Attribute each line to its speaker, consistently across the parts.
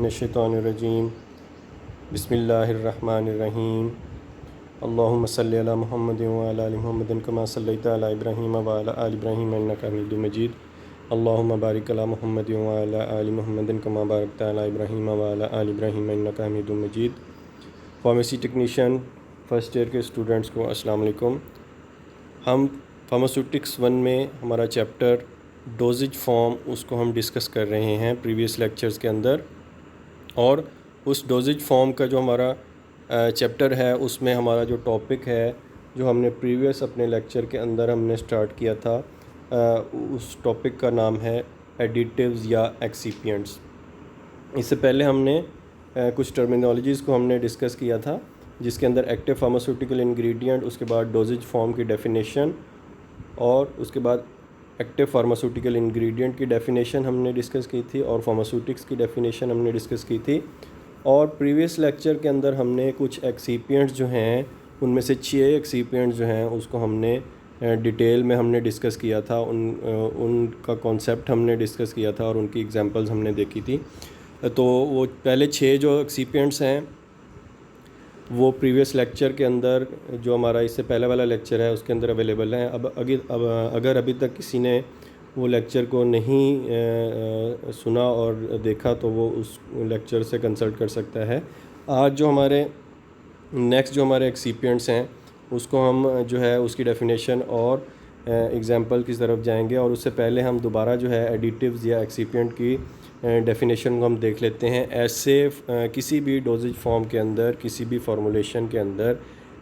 Speaker 1: मिनश्शैतानिर्रजीम बिस्मिल्लाहिर्रहमानिर्रहीम अल्लाहुम्मा सल्लि अला मुहम्मदिन व अला आलि मुहम्मदिन कमा सल्लैता अला इब्राहीम व अला आलि इब्राहीम इन्नका हमीदुम मजीद। अल्लाहुम्मा बारिक अला मुहम्मदिन व अला आलि मुहम्मदिन कमा बारकता अला इब्राहीम व अला आलि इब्राहीम इन्नका हमीदुम मजीद। फार्मेसी टेक्नीशियन फ़र्स्ट ईयर के स्टूडेंट्स को अस्सलाम वालेकुम। हम फार्मास्यूटिक्स 1 में हमारा चैप्टर डोजेज फॉर्म उसको हम डिस्कस कर रहे हैं प्रीवियस लेक्चर्स के अंदर, और उस डोजेज फॉर्म का जो हमारा चैप्टर है उसमें हमारा जो टॉपिक है जो हमने प्रीवियस अपने लेक्चर के अंदर हमने स्टार्ट किया था, उस टॉपिक का नाम है एडिटिव्स या एक्सिपिएंट्स। इससे पहले हमने कुछ टर्मिनोलॉजीज़ को हमने डिस्कस किया था, जिसके अंदर एक्टिव फार्मास्यूटिकल इंग्रेडिएंट, उसके बाद डोजेज फॉर्म की डेफिनेशन, और उसके बाद एक्टिव फार्मास्यूटिकल इंग्रेडिएंट की डेफिनेशन हमने डिस्कस की थी, और फार्मास्यूटिक्स की डेफिनेशन हमने डिस्कस की थी। और प्रीवियस लेक्चर के अंदर हमने कुछ एक्सिपिएंट्स जो हैं उनमें से 6 एक्सिपिएंट्स जो हैं उसको हमने डिटेल में हमने डिस्कस किया था, उनका कॉन्सेप्ट हमने डिस्कस किया था और उनकी एग्जांपल्स हमने देखी थी। तो वो पहले 6 जो एक्सिपिएंट्स हैं वो प्रीवियस लेक्चर के अंदर, जो हमारा इससे पहले वाला लेक्चर है उसके अंदर अवेलेबल हैं। अब अगर अभी तक किसी ने वो लेक्चर को नहीं सुना और देखा तो वो उस लेक्चर से कंसल्ट कर सकता है। आज जो हमारे नेक्स्ट जो हमारे एक्सिपिएंट्स हैं उसको हम जो है उसकी डेफिनेशन और एग्जांपल की तरफ जाएंगे, और उससे पहले हम दोबारा जो है एडिटिव्स या एक्सिपिएंट की डेफिनेशन को हम देख लेते हैं। ऐसे किसी भी डोजेज फॉर्म के अंदर, किसी भी फार्मूलेशन के अंदर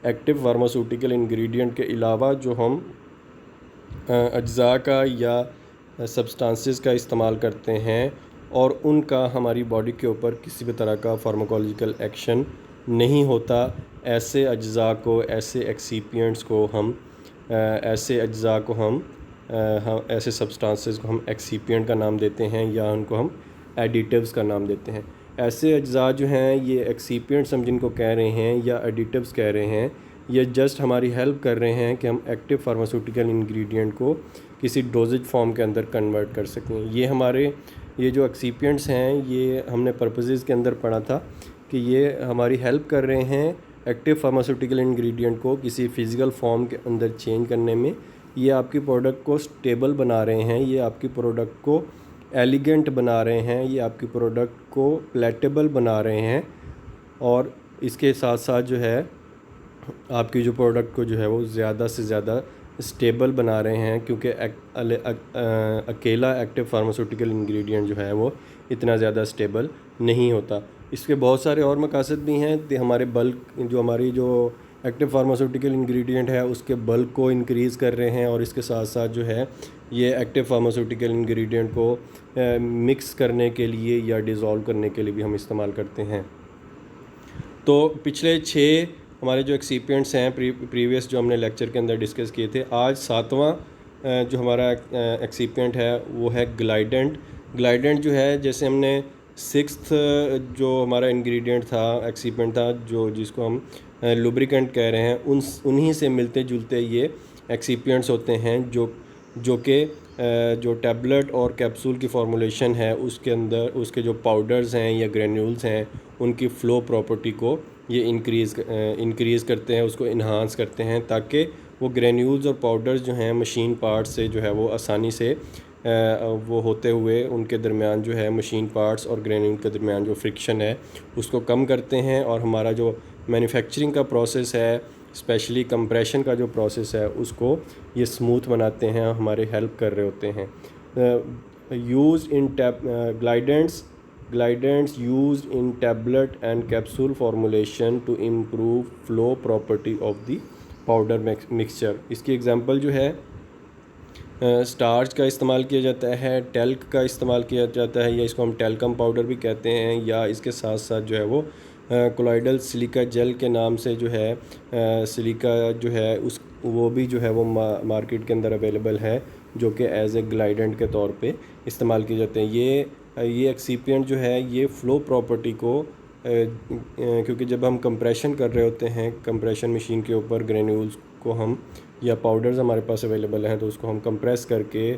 Speaker 1: एक्टिव फार्मास्यूटिकल इंग्रेडिएंट के अलावा जो हम अज्जा का या सब्सटेंसेस का इस्तेमाल करते हैं और उनका हमारी बॉडी के ऊपर किसी भी तरह का फार्माकोलॉजिकल एक्शन नहीं होता, ऐसे अज्जा को, ऐसे एक्सिपिएंट्स को हम ऐसे अज्जा को हम ऐसे सब्सटेंसेस को हम एक्सिपिएंट का नाम देते हैं, या उनको हम एडिटिव्स का नाम देते हैं। ऐसे अज्जा जो हैं ये एक्सिपिएंट्स हम जिनको कह रहे हैं या एडिटिव्स कह रहे हैं, ये जस्ट हमारी हेल्प कर रहे हैं कि हम एक्टिव फार्मास्यूटिकल इंग्रेडिएंट को किसी डोजेज फॉर्म के अंदर कन्वर्ट कर सकें। ये जो एक्सिपिएंट्स हैं ये हमने पर्पसेस के अंदर पढ़ा था कि ये हमारी हेल्प कर रहे हैं एक्टिव फार्मास्यूटिकल इंग्रेडिएंट को किसी फिज़िकल फॉर्म के अंदर चेंज करने में। ये आपकी प्रोडक्ट को स्टेबल बना रहे हैं, ये आपकी प्रोडक्ट को एलिगेंट बना रहे हैं, ये आपकी प्रोडक्ट को प्लेटेबल बना रहे हैं, और इसके साथ साथ जो है आपकी जो प्रोडक्ट को जो है वो ज़्यादा से ज़्यादा स्टेबल बना रहे हैं, क्योंकि अकेला एक्टिव फार्मास्यूटिकल इंग्रेडिएंट जो है वो इतना ज़्यादा स्टेबल नहीं होता। इसके बहुत सारे और मकासद भी हैं। हमारे बल्क जो एक्टिव फार्मास्यूटिकल इंग्रेडिएंट है उसके बल्क को इंक्रीज़ कर रहे हैं, और इसके साथ साथ जो है ये एक्टिव फार्मास्यूटिकल इंग्रेडिएंट को मिक्स करने के लिए या डिज़ोल्व करने के लिए भी हम इस्तेमाल करते हैं। तो पिछले 6 हमारे जो एक्सिपिएंट्स हैं प्रीवियस जो हमने लेक्चर के अंदर डिस्कस किए थे, आज 7वां जो हमारा एक्सिपिएंट है वो है ग्लाइडेंट। ग्लाइडेंट जो है, जैसे हमने 6th जो हमारा इंग्रेडिएंट था, एक्सिपिएंट था, जिसको हम लुब्रिकेंट कह रहे हैं, उन्हीं से मिलते जुलते ये एक्सिपिएंट्स होते हैं जो कि जो टैबलेट और कैप्सूल की फार्मूलेशन है उसके अंदर उसके जो पाउडर्स हैं या ग्रेन्यूल्स हैं उनकी फ़्लो प्रॉपर्टी को ये इंक्रीज़ करते हैं, उसको इन्हांस करते हैं, ताकि वो ग्रेन्यूल्स और पाउडर्स जो हैं मशीन पार्ट्स से जो है वो आसानी से वो होते हुए उनके दरमियान जो है मशीन पार्ट्स और ग्रेन्यूल के दरमियान जो फ्रिक्शन है उसको कम करते हैं, और हमारा जो मैन्युफैक्चरिंग का प्रोसेस है, स्पेशली कंप्रेशन का जो प्रोसेस है, उसको ये स्मूथ बनाते हैं, हमारे हेल्प कर रहे होते हैं। Use in glidants used in tablet and capsule formulation to improve flow property of the powder mixture. इसकी एग्जांपल जो है स्टार्च का इस्तेमाल किया जाता है, टेल्क का इस्तेमाल किया जाता है, या इसको हम टेल्कम पाउडर भी कहते हैं, या इसके साथ साथ जो है वो कोलाइडल सिलिका जेल के नाम से जो है सिलिका जो है वो भी जो है वो मार्केट के अंदर अवेलेबल है, जो कि एज ए ग्लाइडेंट के तौर पे इस्तेमाल किए जाते हैं। ये एक्सिपिएंट जो है ये फ़्लो प्रॉपर्टी को क्योंकि जब हम कंप्रेशन कर रहे होते हैं, कंप्रेशन मशीन के ऊपर ग्रेन्यूल्स को हम या पाउडर्स हमारे पास अवेलेबल हैं, तो उसको हम कंप्रेस करके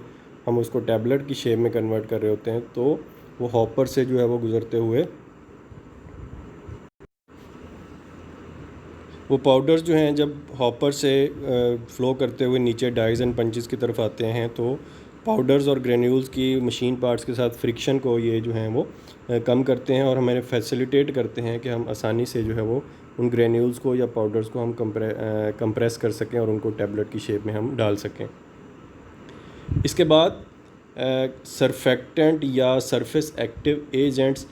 Speaker 1: हम उसको टैबलेट की शेप में कन्वर्ट कर रहे होते हैं, तो वो हॉपर से जो है वो गुज़रते हुए वो पाउडर्स जो हैं जब हॉपर से फ़्लो करते हुए नीचे डाइज़ एंड पंचेस की तरफ आते हैं तो पाउडर्स और ग्रेन्यूल्स की मशीन पार्ट्स के साथ फ्रिक्शन को ये जो हैं वो कम करते हैं और हमें फैसिलिटेट करते हैं कि हम आसानी से जो है वो उन ग्रेन्यूल्स को या पाउडर्स को हम कंप्रेस कर सकें और उनको टैबलेट की शेप में हम डाल सकें। इसके बाद सरफेक्टेंट या सरफेस एक्टिव एजेंट्स,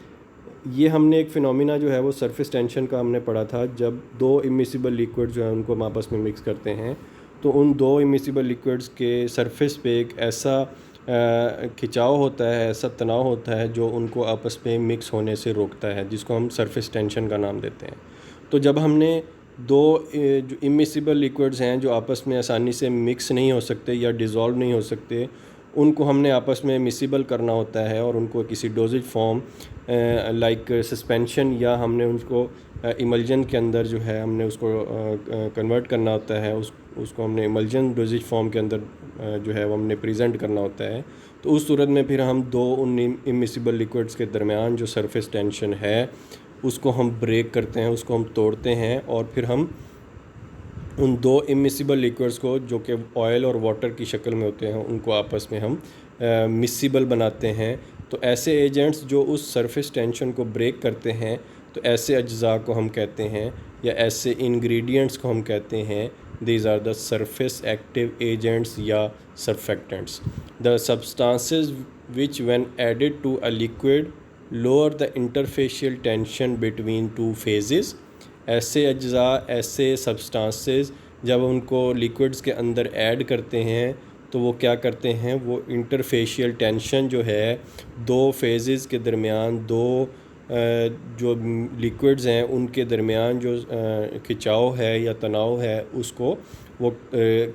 Speaker 1: ये हमने एक फ़िनोमिना जो है वो सरफेस टेंशन का हमने पढ़ा था। जब दो इमिसिबल लिक्विड जो है उनको हम आपस में मिक्स करते हैं तो उन दो इमिसिबल लिक्विड्स के सरफेस पे एक ऐसा खिंचाव होता है, ऐसा तनाव होता है जो उनको आपस में मिक्स होने से रोकता है, जिसको हम सरफेस टेंशन का नाम देते हैं। तो जब हमने दो जो इमिसिबल लिक्विड्स हैं जो आपस में आसानी से मिक्स नहीं हो सकते या डिज़ोल्व नहीं हो सकते, उनको हमने आपस में मिसिबल करना होता है और उनको किसी डोजेज फॉर्म लाइक सस्पेंशन या हमने उसको इमल्जन के अंदर जो है हमने उसको कन्वर्ट करना होता है, उसको हमने इमल्जन डोजेज फॉर्म के अंदर जो है वो हमने प्रेजेंट करना होता है। तो उस सूरत में फिर हम दो उन इमिसिबल लिक्विड्स के दरमियान जो सरफेस टेंशन है उसको हम ब्रेक करते हैं, उसको हम तोड़ते हैं और फिर हम उन दो इमिसिबल लिक्विड्स को जो कि ऑयल और वाटर की शक्ल में होते हैं उनको आपस में हम मिसिबल बनाते हैं। तो ऐसे एजेंट्स जो उस सरफेस टेंशन को ब्रेक करते हैं, तो ऐसे अज्जा को हम कहते हैं या ऐसे इंग्रेडिएंट्स को हम कहते हैं these are the surface active agents या surfactants. The substances which when added to a liquid lower the interfacial tension between two phases. ऐसे अज्जा, ऐसे सब्सटेंसेस जब उनको लिक्विड्स के अंदर ऐड करते हैं तो वो क्या करते हैं, वो इंटरफेशियल टेंशन जो है दो फेजेस के दरमियान, दो जो लिक्विड्स हैं उनके दरमियान जो खिंचाव है या तनाव है उसको वो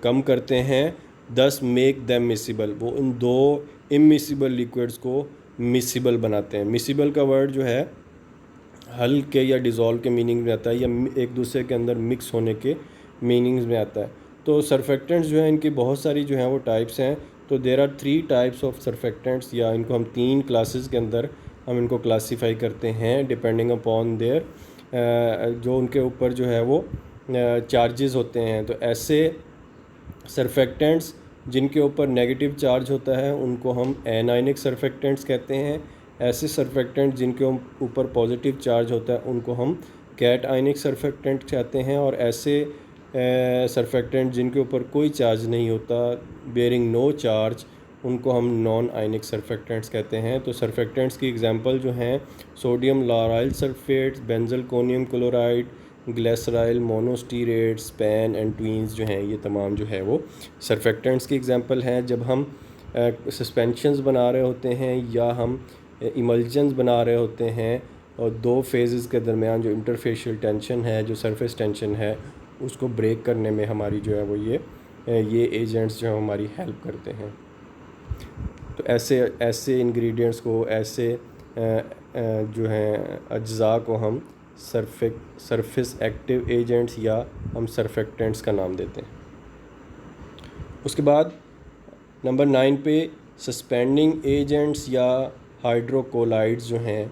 Speaker 1: कम करते हैं। दस मेक दैम मिसिबल, वो उन दो इमिसिबल लिक्विड्स को मिसिबल बनाते हैं। मिसिबल का वर्ड जो है हल्के या डिज़ोल्व के मीनिंग में आता है या एक दूसरे के अंदर मिक्स होने के मीनिंग्स में आता है। तो सरफेक्टेंट्स जो हैं इनकी बहुत सारी जो हैं वो टाइप्स हैं। तो there are 3 types of surfactants, या इनको हम 3 क्लासेस के अंदर हम इनको क्लासीफाई करते हैं डिपेंडिंग अपॉन देयर जो उनके ऊपर जो है वो चार्जेस होते हैं। तो ऐसे सरफेक्टेंट्स जिनके ऊपर नेगेटिव चार्ज होता है उनको हम एनायनिक सरफेक्टेंट्स कहते हैं। ऐसे सरफेक्टेंट जिनके ऊपर पॉजिटिव चार्ज होता है उनको हम कैट आयनिक सरफेक्टेंट कहते हैं। और ऐसे सरफेक्टेंट जिनके ऊपर कोई चार्ज नहीं होता, बेयरिंग नो चार्ज, उनको हम नॉन आयनिक सरफेक्टेंट्स कहते हैं। तो सरफेक्टेंट्स की एग्जांपल जो हैं sodium lauryl sulphate, benzalkonium chloride, glyceryl monostearate, span and tweens जो हैं ये तमाम जो है वो सरफेक्टेंट्स की एग्जांपल हैं। जब हम सस्पेंशंस बना रहे होते हैं या हम इमल्जन्स बना रहे होते हैं और दो फेजेस के दरमियान जो इंटरफेशियल टेंशन है, जो सरफेस टेंशन है, उसको ब्रेक करने में हमारी जो है वो ये एजेंट्स जो है हमारी हेल्प करते हैं। तो ऐसे इंग्रेडिएंट्स को, ऐसे जो हैं अज्जा को हम सरफेस एक्टिव एजेंट्स या हम सरफेक्टेंट्स का नाम देते हैं। उसके बाद नंबर 9 पे सस्पेंडिंग एजेंट्स या हाइड्रोकोलाइड्स जो हैं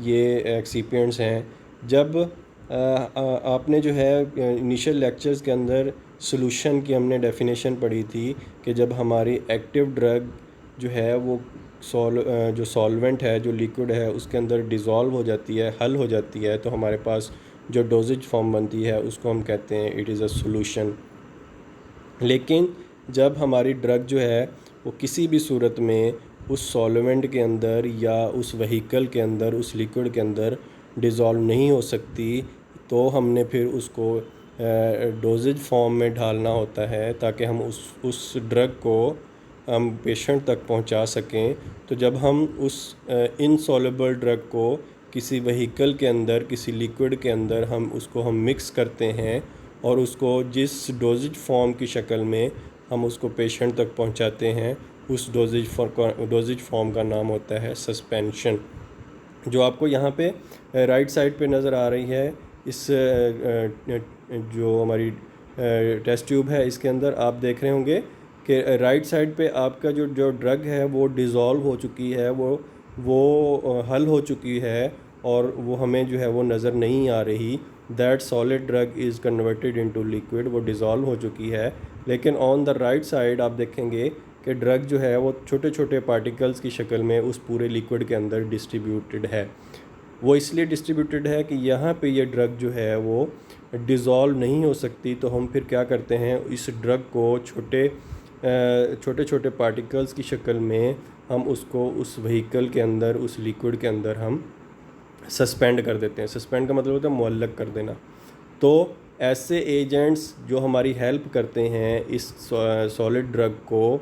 Speaker 1: ये एक्सिपिएंट्स हैं। जब आपने जो है इनिशियल लेक्चर्स के अंदर सॉल्यूशन की हमने डेफिनेशन पढ़ी थी कि जब हमारी एक्टिव ड्रग जो है वो जो सॉल्वेंट है, जो लिक्विड है, उसके अंदर डिज़ोल्व हो जाती है, हल हो जाती है, तो हमारे पास जो डोजेज फॉर्म बनती है उसको हम कहते हैं इट इज़ अ सॉल्यूशन। लेकिन जब हमारी ड्रग जो है वो किसी भी सूरत में उस सॉल्वेंट के अंदर या उस व्हीकल के अंदर, उस लिक्विड के अंदर डिज़ोल्व नहीं हो सकती, तो हमने फिर उसको डोजेज फॉर्म में ढालना होता है ताकि हम उस ड्रग को हम पेशेंट तक पहुंचा सकें। तो जब हम उस इनसॉल्युबल ड्रग को किसी व्हीकल के अंदर, किसी लिक्विड के अंदर हम मिक्स करते हैं और उसको जिस डोजेज फॉर्म की शक्ल में हम उसको पेशेंट तक पहुंचाते हैं, उस डोजेज फॉर्म का नाम होता है सस्पेंशन। जो आपको यहाँ पे राइट साइड पे नज़र आ रही है, इस जो हमारी टेस्ट ट्यूब है इसके अंदर आप देख रहे होंगे कि राइट साइड पे आपका जो ड्रग है वो डिज़ोल्व हो चुकी है, वो हल हो चुकी है और वो हमें जो है वो नज़र नहीं आ रही। That solid drug is converted into liquid, वो डिज़ोल्व हो चुकी है। लेकिन ऑन द राइट साइड आप देखेंगे कि ड्रग जो है वो छोटे छोटे पार्टिकल्स की शक्ल में उस पूरे लिक्विड के अंदर डिस्ट्रीब्यूटेड है। वो इसलिए डिस्ट्रीब्यूटेड है कि यहाँ पे ये ड्रग जो है वो डिज़ोल्व नहीं हो सकती, तो हम फिर क्या करते हैं, इस ड्रग को छोटे छोटे पार्टिकल्स की शक्ल में हम उसको उस व्हीकल के अंदर, उस लिक्विड के अंदर हम सस्पेंड कर देते हैं। सस्पेंड का मतलब होता है मुअल्लक कर देना। तो ऐसे एजेंट्स जो हमारी हेल्प करते हैं इस सॉलिड ड्रग को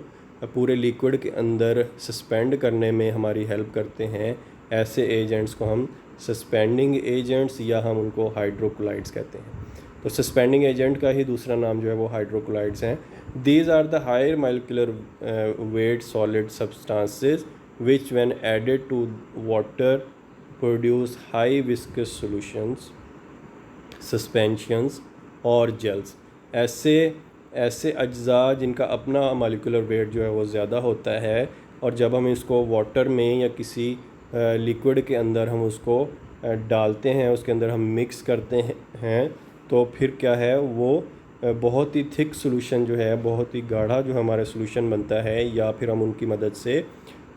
Speaker 1: पूरे लिक्विड के अंदर सस्पेंड करने में हमारी हेल्प करते हैं, ऐसे एजेंट्स को हम सस्पेंडिंग एजेंट्स या हम उनको हाइड्रोक्लोराइड्स कहते हैं। तो सस्पेंडिंग एजेंट का ही दूसरा नाम जो है वो हाइड्रोक्लोराइड्स हैं। These are the higher molecular weight solid substances which when added to water produce high viscous solutions, suspensions और जेल्स। ऐसे अज्जा जिनका अपना मालिकुलर वेट जो है वो ज़्यादा होता है, और जब हम इसको वाटर में या किसी लिक्विड के अंदर हम उसको डालते हैं, उसके अंदर हम मिक्स करते हैं, तो फिर क्या है, वो बहुत ही थिक सॉल्यूशन जो है, बहुत ही गाढ़ा जो हमारा सॉल्यूशन बनता है, या फिर हम उनकी मदद से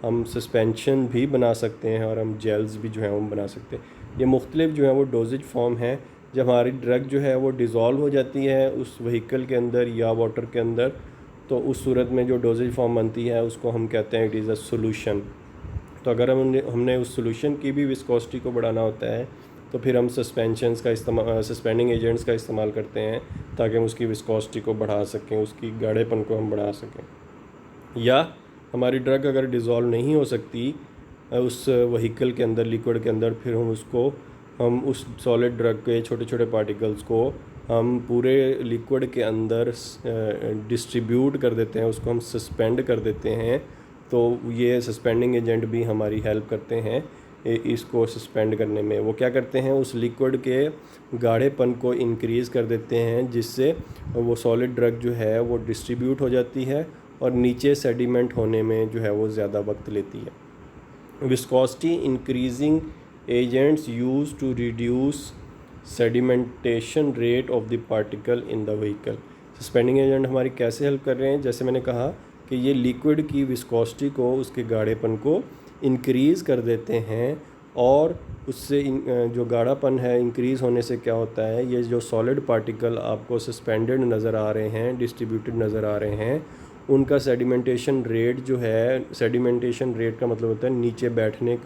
Speaker 1: हम सस्पेंशन भी बना सकते हैं और हम जेल्स भी जो है वो बना सकते हैं। ये मुख्तलिफ जो है वो डोजेज फॉर्म है। जब हमारी ड्रग जो है वो डिज़ोल्व हो जाती है उस व्हीकल के अंदर या वाटर के अंदर, तो उस सूरत में जो डोजेज फॉर्म बनती है उसको हम कहते हैं इट इज़ अ सोल्यूशन। तो अगर हमने उस सोल्यूशन की भी विस्कोसिटी को बढ़ाना होता है, तो फिर हम सस्पेंशंस का इस्तेमाल, सस्पेंडिंग एजेंट्स का इस्तेमाल करते हैं ताकि हम उसकी विस्कोसिटी को बढ़ा सकें, उसकी गाढ़ेपन को हम बढ़ा सकें। या हमारी ड्रग अगर डिज़ोल्व नहीं हो सकती उस व्हीकल के अंदर, लिक्विड के अंदर, फिर हम उस सॉलिड ड्रग के छोटे छोटे पार्टिकल्स को हम पूरे लिक्विड के अंदर डिस्ट्रीब्यूट कर देते हैं, उसको हम सस्पेंड कर देते हैं। तो ये सस्पेंडिंग एजेंट भी हमारी हेल्प करते हैं इसको सस्पेंड करने में। वो क्या करते हैं, उस लिक्विड के गाढ़ेपन को इंक्रीज़ कर देते हैं, जिससे वो सॉलिड ड्रग जो है वो डिस्ट्रीब्यूट हो जाती है और नीचे सेडिमेंट होने में जो है वो ज़्यादा वक्त लेती है। Viscosity increasing agents use to reduce sedimentation rate of the particle in the vehicle. Suspending agent हमारी कैसे हेल्प कर रहे हैं, जैसे मैंने कहा कि ये लिक्विड की विस्कोसिटी को, उसके गाढ़ेपन को इंक्रीज़ कर देते हैं, और उससे जो गाढ़ापन है इंक्रीज़ होने से क्या होता है, ये जो सॉलिड पार्टिकल आपको सस्पेंडेड नज़र आ रहे हैं, डिस्ट्रीब्यूटेड नज़र आ रहे हैं, उनका सेडिमेंटेशन रेट जो है, सेडिमेंटेशन रेट का मतलब होता है नीचे बैठने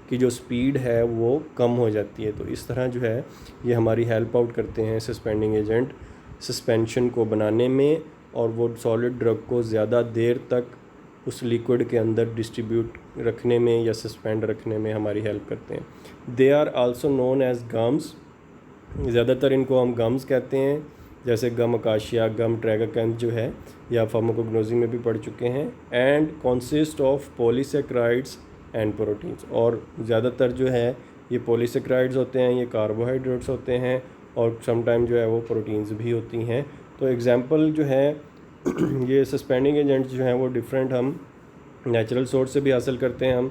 Speaker 1: की जो स्पीड है वो कम हो जाती है। तो इस तरह जो है ये हमारी हेल्प आउट करते हैं सस्पेंडिंग एजेंट सस्पेंशन को बनाने में, और वो सॉलिड ड्रग को ज़्यादा देर तक उस लिक्विड के अंदर डिस्ट्रीब्यूट रखने में या सस्पेंड रखने में हमारी हेल्प करते हैं। They are also known as gums. ज़्यादातर इनको हम गम्स कहते हैं, जैसे गम अकाशिया, गम ट्रैगाकैंथ जो है, या फार्माकोग्नोसी में भी पढ़ चुके हैं। And consist of polysaccharides and proteins. और ज़्यादातर जो है ये पॉलीसेक्राइड्स होते हैं, ये कार्बोहाइड्रेट्स होते हैं, और समटाइम जो है वो प्रोटीन्स भी होती हैं। तो एग्जांपल जो है ये सस्पेंडिंग एजेंट्स जो हैं वो डिफरेंट हम नेचुरल सोर्स से भी हासिल करते हैं, हम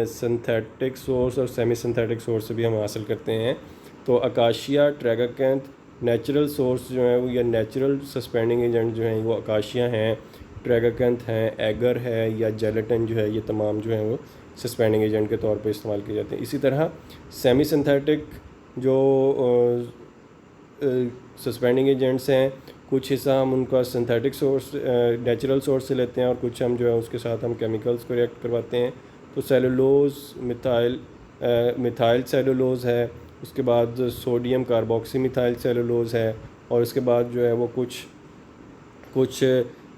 Speaker 1: सिंथेटिक सोर्स और सेमी सिंथेटिक सोर्स से भी हम हासिल करते हैं। तो अकाशिया, ट्रैगाकैंथ नेचुरल सोर्स जो है वो, या नेचुरल सस्पेंडिंग एजेंट जो हैं वो अकाशिया हैं, ट्रैगाकैंथ हैं, एगर है, या जेलेटिन जो है, ये तमाम जो हैं वो सस्पेंडिंग एजेंट के तौर पे इस्तेमाल किए जाते हैं। इसी तरह सेमी सिंथेटिक जो सस्पेंडिंग एजेंट्स हैं, कुछ हिस्सा हम उनका सिंथेटिक सोर्स, नेचुरल सोर्स से लेते हैं, और कुछ हम जो है उसके साथ हम केमिकल्स को रिएक्ट करवाते हैं। तो सेलुलोज, मिथाइल सेलुलोज है, उसके बाद सोडियम कार्बोक्सी मिथाइल सेलुलोज है, और उसके बाद जो है वो कुछ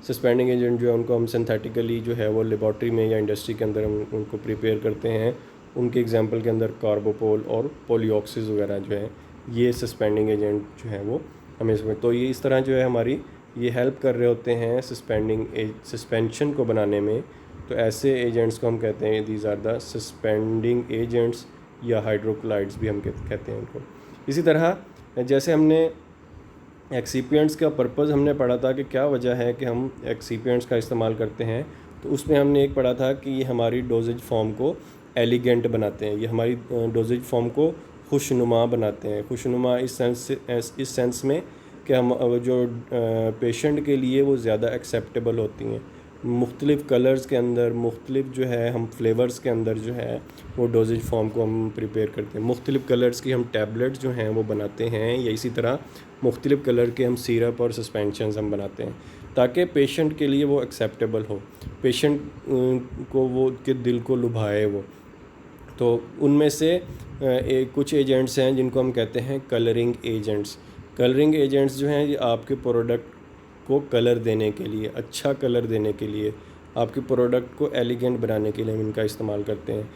Speaker 1: सस्पेंडिंग एजेंट जो है उनको हम सिंथेटिकली जो है वो लेबॉर्ट्री में या इंडस्ट्री के अंदर हम उनको प्रिपेयर करते हैं। उनके एग्जांपल के अंदर कार्बोपोल और पॉलीऑक्सीज वगैरह जो है, ये सस्पेंडिंग एजेंट जो है वो हमें इसमें, तो ये इस तरह जो है हमारी ये हेल्प कर रहे होते हैं सस्पेंशन को बनाने में। तो ऐसे एजेंट्स को हम कहते हैं these are the suspending agents, या हाइड्रोक्लोराइड्स भी हम कहते हैं उनको। इसी तरह जैसे हमने एक्सीपिएंट्स का पर्पज़ हमने पढ़ा था कि क्या वजह है कि हम एक्सीपिएंट्स का इस्तेमाल करते हैं, तो उसमें हमने एक पढ़ा था कि ये हमारी डोजेज फॉर्म को एलिगेंट बनाते हैं, ये हमारी डोजेज फॉर्म को खुशनुमा बनाते हैं। खुशनुमा इस सेंस में कि हम जो पेशेंट के लिए वो ज़्यादा एक्सेप्टेबल होती हैं। मुख्तलिफ़ कलर्स के अंदर, मुख्तलिफ़ जो है हम फ्लेवर्स के अंदर जो है वो डोजेज फॉर्म को हम प्रिपेयर करते हैं। मुख्तलिफ़ कलर्स की हम टैबलेट जो हैं वो बनाते हैं, या इसी तरह मुख्तलिफ़ कलर के हम सिरप और सस्पेंशंस हम बनाते हैं ताकि पेशेंट के लिए वो एक्सेप्टेबल हो, पेशेंट को वो के दिल को लुभाए वो। तो उनमें से कुछ एजेंट्स हैं जिनको हम कहते हैं कलरिंग एजेंट्स। कलरिंग एजेंट्स जो हैं ये आपके प्रोडक्ट को कलर देने के लिए, अच्छा कलर देने के लिए, आपके प्रोडक्ट को एलिगेंट बनाने के लिए हम इनका इस्तेमाल करते हैं।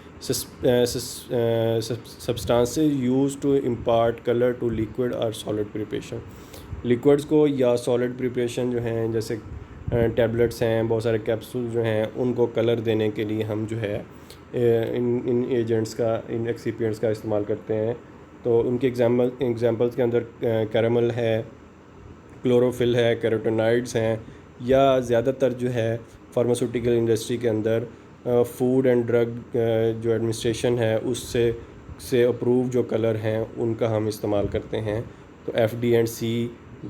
Speaker 1: Substances use to impart colour to liquid और सॉलिड प्रिपरेशन। लिक्विड्स को या सॉलिड प्रिपरेशन जो हैं, जैसे टैबलेट्स हैं, बहुत सारे कैप्सूल जो हैं, उनको कलर देने के लिए हम जो है इन एजेंट्स का, इन एक्सिपिएंट्स का इस्तेमाल करते हैं। तो उनके एग्जांपल्स के अंदर कैरामल है, क्लोरोफिल है, कैरोटेनॉइड्स हैं, या ज़्यादातर जो है फार्मास्यूटिकल इंडस्ट्री के अंदर फूड एंड ड्रग जो एडमिनिस्ट्रेशन है उससे अप्रूव जो कलर हैं उनका हम इस्तेमाल करते हैं। तो FD&C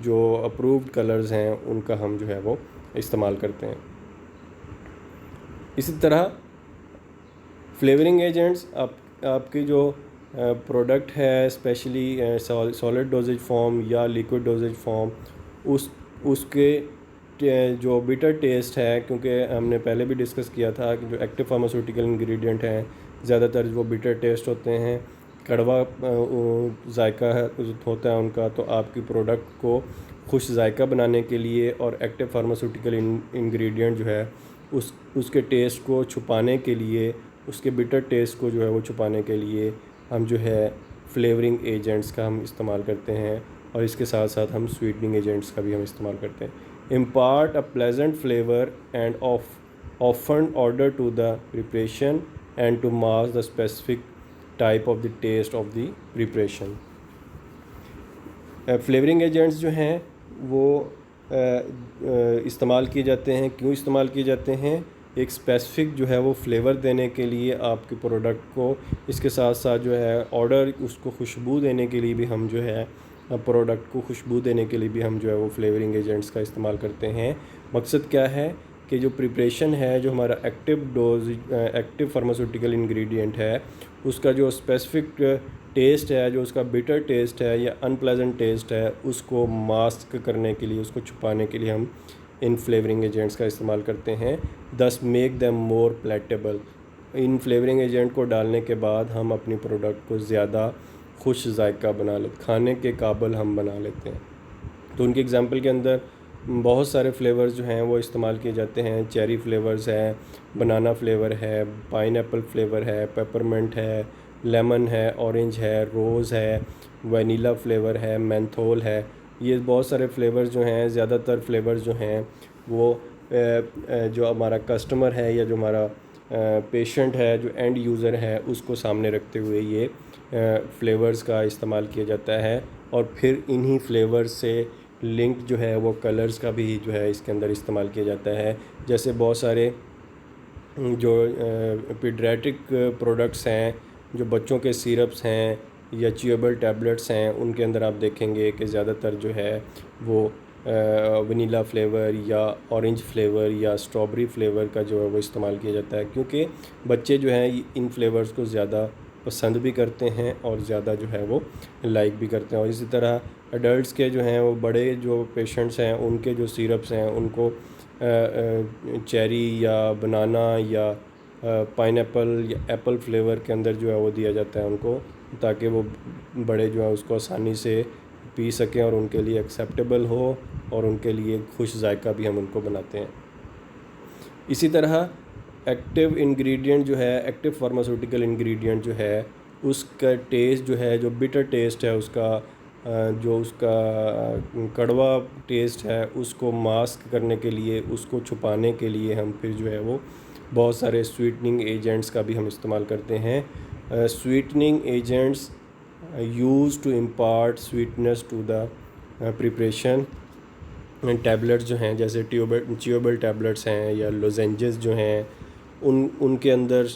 Speaker 1: जो अप्रूव्ड कलर्स हैं उनका हम जो है वो इस्तेमाल करते हैं। इसी तरह फ्लेवरिंग एजेंट्स आपकी जो प्रोडक्ट है, स्पेशली सॉलिड डोजेज फॉर्म या लिक्विड डोजेज फॉर्म, उसके जो बिटर टेस्ट है, क्योंकि हमने पहले भी डिस्कस किया था कि जो एक्टिव फार्मास्यूटिकल इंग्रेडिएंट हैं ज़्यादातर वो बिटर टेस्ट होते हैं, कड़वा जायका होता है उनका। तो आपकी प्रोडक्ट को खुश जायका बनाने के लिए और एक्टिव फार्मास्यूटिकल इंग्रेडिएंट जो है उसके टेस्ट को छुपाने के लिए, उसके बिटर टेस्ट को जो है वो छुपाने के लिए हम जो है फ्लेवरिंग एजेंट्स का हम इस्तेमाल करते हैं, और इसके साथ साथ हम स्वीटनिंग एजेंट्स का भी हम इस्तेमाल करते हैं। Impart a pleasant flavour and often odour to the preparation and to mask the specific type of the taste of the preparation. Flavouring agents जो हैं वो इस्तेमाल किए जाते हैं। क्यों इस्तेमाल किए जाते हैं? एक स्पेसिफिक जो है वो फ्लेवर देने के लिए आपके प्रोडक्ट को, इसके साथ साथ जो है ऑर्डर उसको खुशबू देने के लिए भी हम जो है प्रोडक्ट को खुशबू देने के लिए भी हम जो है वो फ्लेवरिंग एजेंट्स का इस्तेमाल करते हैं। मकसद क्या है कि जो प्रिपरेशन है, जो हमारा एक्टिव फार्मास्यूटिकल इंग्रेडिएंट है, उसका जो स्पेसिफिक टेस्ट है, जो उसका बिटर टेस्ट है या अनप्लेजेंट टेस्ट है, उसको मास्क करने के लिए, उसको छुपाने के लिए हम इन फ्लेवरिंग एजेंट्स का इस्तेमाल करते हैं। दस मेक देम मोर पैलेटेबल। इन फ्लेवरिंग एजेंट को डालने के बाद हम अपनी प्रोडक्ट को ज़्यादा खुश जायका बना लेते, खाने के काबिल हम बना लेते हैं। तो उनके एग्जांपल के अंदर बहुत सारे फ्लेवर्स जो हैं वो इस्तेमाल किए जाते हैं। चेरी फ्लेवर्स हैं, बनाना फ्लेवर है, पाइनएप्पल फ्लेवर है, पेपरमिंट है, लेमन है, ऑरेंज है, रोज़ है, वनीला फ्लेवर है, मेंथोल है। ये बहुत सारे फ्लेवर्स जो हैं, ज़्यादातर फ्लेवर्स जो हैं वो जो हमारा कस्टमर है या जो हमारा पेशेंट है, जो एंड यूज़र है, उसको सामने रखते हुए ये फ्लेवर्स का इस्तेमाल किया जाता है। और फिर इन्हीं फ्लेवर्स से लिंक जो है वो कलर्स का भी जो है इसके अंदर इस्तेमाल किया जाता है। जैसे बहुत सारे जो पीडियाट्रिक प्रोडक्ट्स हैं, जो बच्चों के सिरप्स हैं या च्यूएबल टैबलेट्स हैं, उनके अंदर आप देखेंगे कि ज़्यादातर जो है वो वनीला फ्लेवर या ऑरेंज फ्लेवर या स्ट्रॉबेरी फ्लेवर का जो है वो इस्तेमाल किया जाता है, क्योंकि बच्चे जो हैं इन फ्लेवर्स को ज़्यादा पसंद भी करते हैं और ज़्यादा जो है वो लाइक भी करते हैं। और इसी तरह अडल्ट्स के जो हैं वो बड़े जो पेशेंट्स हैं, उनके जो सिरप्स हैं उनको चेरी या बनाना या पाइनएप्पल या एप्पल फ्लेवर के अंदर जो है वो दिया जाता है उनको, ताकि वो बड़े जो है उसको आसानी से पी सकें और उनके लिए एक्सेप्टेबल हो और उनके लिए खुश जायका भी हम उनको बनाते हैं। इसी तरह एक्टिव इंग्रेडिएंट जो है, एक्टिव फार्मास्यूटिकल इंग्रेडिएंट जो है, उसका टेस्ट जो है, जो बिटर टेस्ट है उसका, जो उसका कड़वा टेस्ट है, उसको मास्क करने के लिए, उसको छुपाने के लिए हम फिर जो है वो बहुत सारे स्वीटनिंग एजेंट्स का भी हम इस्तेमाल करते हैं। Sweetening agents use to impart sweetness to the preparation. Tablets जो हैं, जैसे च्यूएबल टैबलेट्स हैं या लोजेंजेस जो हैं, उनके अंदर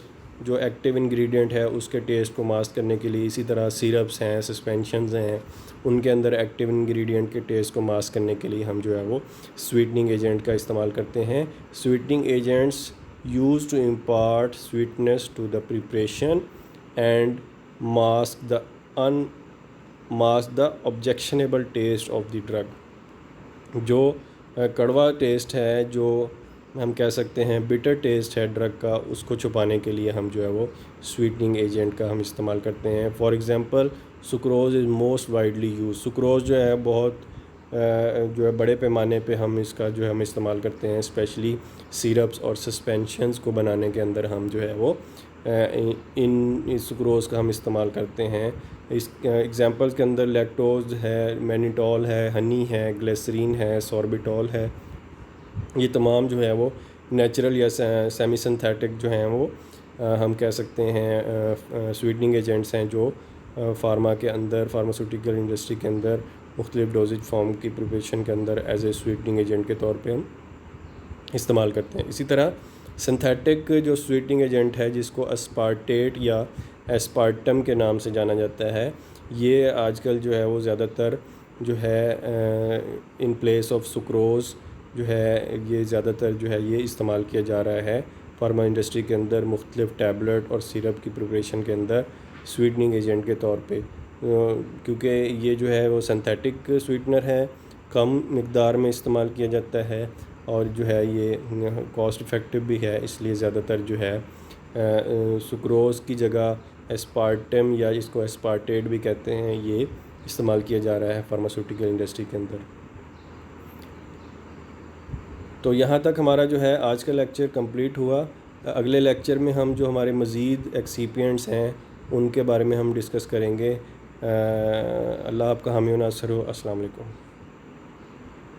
Speaker 1: जो एक्टिव इंग्रेडिएंट है उसके टेस्ट को मास्क करने के लिए। इसी तरह सिरप्स हैं, सस्पेंशंस हैं, उनके अंदर एक्टिव इंग्रेडिएंट के टेस्ट को मास्क करने के लिए हम जो है वो स्वीटनिंग एजेंट का इस्तेमाल करते हैं। Sweetening agents use to impart sweetness to the preparation and mask the objectionable taste of the drug. जो कड़वा टेस्ट है, जो हम कह सकते हैं बिटर टेस्ट है ड्रग का, उसको छुपाने के लिए हम जो है वो स्वीटनिंग एजेंट का हम इस्तेमाल करते हैं। For example sucrose is most widely use. Sucrose जो है बहुत जो है बड़े पैमाने पे हम इसका जो है हम इस्तेमाल करते हैं, स्पेशली सिरप्स और सस्पेंशंस को बनाने के अंदर हम जो है वो इन सुक्रोज़ का हम इस्तेमाल करते हैं। इस एग्ज़ाम्पल्स के अंदर लैक्टोज है, मैनिटॉल है, हनी है, ग्लिसरीन है, सॉर्बिटॉल है। ये तमाम जो है वो नेचुरल या सेमी सिंथेटिक जो हैं वो हम कह सकते हैं स्वीटनिंग एजेंट्स हैं, जो फार्मा के अंदर, फार्मास्यूटिकल इंडस्ट्री के अंदर मुख्तलिफ डोजेज फॉर्म की प्रिपरेशन के अंदर एज ए स्वीटनिंग एजेंट के तौर पे हम इस्तेमाल करते हैं। इसी तरह सिंथेटिक जो स्वीटनिंग एजेंट है, जिसको अस्पार्टेट या एस्पार्टम के नाम से जाना जाता है, ये आजकल जो है वो ज़्यादातर जो है इन प्लेस ऑफ सुक्रोज़ जो है ये ज़्यादातर जो है ये इस्तेमाल किया जा रहा है फार्मा इंडस्ट्री के अंदर मुख्तलिफ टैबलेट और सिरप की प्रिपरेशन के अंदर स्वीटनिंग एजेंट के तौर पे, क्योंकि ये जो है वो सिंथेटिक स्वीटनर है, कम मिकदार में इस्तेमाल किया जाता है और जो है ये कॉस्ट इफ़ेक्टिव भी है। इसलिए ज़्यादातर जो है सुक्रोज़ की जगह एस्पार्टम या इसको एस्पार्टेट भी कहते हैं, ये इस्तेमाल किया जा रहा है फार्मास्यूटिकल इंडस्ट्री के अंदर। तो यहाँ तक हमारा जो है आज का लेक्चर कंप्लीट हुआ। अगले लेक्चर में हम जो हमारे मज़ीद एक्सिपिएंट्स हैं उनके बारे में हम डिस्कस करेंगे। अल्लाह आपका हामी व नासर हो। अस्सलाम वालेकुम।